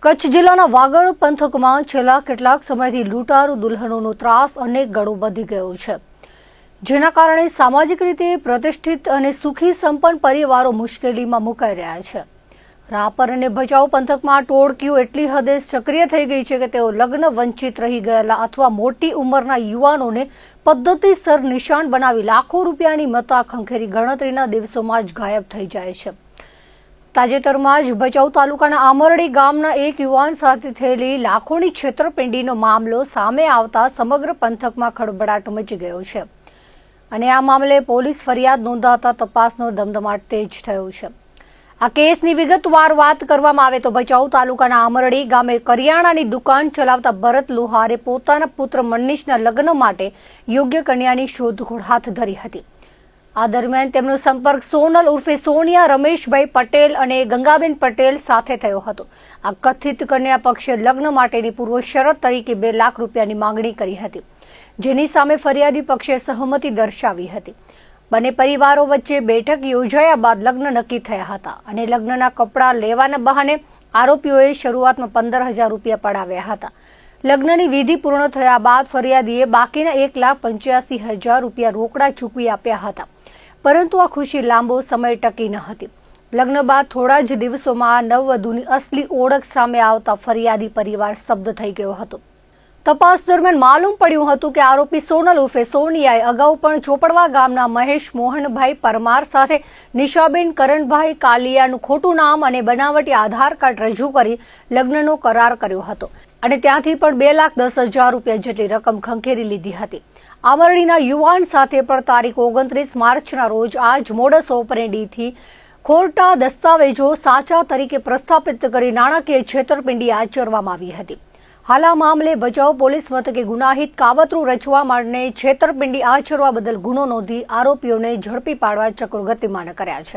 કચ્છ જિલ્લાના વાગડ પંથકમાં છેલ્લા કેટલાક સમયથી લૂંટારૂ દુલ્હનોનો ત્રાસ અનેક ગણો વધી ગયો છે, જેના કારણે સામાજિક રીતે પ્રતિષ્ઠિત અને સુખી સંપન્ન પરિવારો મુશ્કેલીમાં મુકાઈ રહ્યા છે. રાપર અને ભચાઉ પંથકમાં ટોળકીઓ એટલી હદે સક્રિય થઈ ગઈ છે કે તેઓ લગ્ન વંચિત રહી ગયેલા અથવા મોટી ઉંમરના યુવાનોને પદ્ધતિસર નિશાન બનાવી લાખો રૂપિયાની મત્તા ખંખેરી ગણતરીના દિવસોમાં જ ગાયબ થઈ જાય છે. તાજેતરમાં જ ભચાઉ તાલુકાના આમરડી ગામના એક યુવાન સાથે થયેલી લાખોની છેતરપિંડીનો મામલો સામે આવતા સમગ્ર પંથકમાં ખળભળાટ મચી ગયો છે અને આ મામલે પોલીસ ફરિયાદ નોંધાતા તપાસનો ધમધમાટ તેજ થયો છે. આ કેસની વિગતવાર વાત કરવામાં આવે તો ભચાઉ તાલુકાના આમરડી ગામે કરિયાણાની દુકાન ચલાવતા ભરત લુહારે પોતાના પુત્ર મનીષના લગ્ન માટે યોગ્ય કન્યાની શોધખોળ હાથ ધરી હતી. આ દરમિયાન તેમનો સંપર્ક સોનલ ઉર્ફે સોનિયા રમેશભાઈ પટેલ અને ગંગાબેન પટેલ સાથે થયો હતો. આ કથિત કન્યા પક્ષે લગ્ન માટેની પૂર્વ શરત તરીકે 2 લાખ રૂપિયાની માંગણી કરી હતી, જેની સામે ફરિયાદી પક્ષે સહમતિ દર્શાવી હતી. બંને પરિવારો વચ્ચે બેઠક યોજાયા બાદ લગ્ન નક્કી થયા હતા અને લગ્નના કપડાં લેવાના બહાને આરોપીઓએ શરૂઆતમાં 15,000 રૂપિયા પડાવ્યા હતા. લગ્નની વિધિ પૂર્ણ થયા બાદ ફરિયાદીએ બાકીના 1,85,000 રૂપિયા રોકડા ચૂકવી આપ્યા હતા, પરંતુ આ ખુશી લાંબો સમય ટકી ન હતી. લગ્ન બાદ થોડા જ દિવસોમાં નવવધુની અસલી ઓળખ સામે આવતા ફરિયાદી પરિવાર સ્તબ્ધ થઈ ગયો હતો. તપાસ દરમિયાન માલુમ પડ્યું હતું કે આરોપી સોનલ ઉર્ફે સોનિયાએ અગાઉ પણ ચોપડવા ગામના મહેશ મોહનભાઈ પરમાર સાથે નિશાબેન કરણભાઈ કાલિયાનું ખોટું નામ અને બનાવટી આધાર કાર્ડ રજૂ કરી લગ્નનો કરાર કર્યો હતો અને ત્યાંથી પણ 2,10,000 રૂપિયા જેટલી રકમ ખંખેરી લીધી હતી. આમરડીના યુવાન સાથે પણ તારીખ 29 માર્ચના રોજ આ જ મોડસ ઓપરેન્ડીથી ખોટા દસ્તાવેજો સાચા તરીકે પ્રસ્થાપિત કરી નાણાકીય છેતરપિંડી આચરવામાં આવી હતી. હાલ આ મામલે ભચાઉ પોલીસ મથકે ગુનાહિત કાવતરું રચવા માટે છેતરપિંડી આચરવા બદલ ગુનો નોંધી આરોપીઓને ઝડપી પાડવા ચક્રો ગતિમાન કર્યા છે.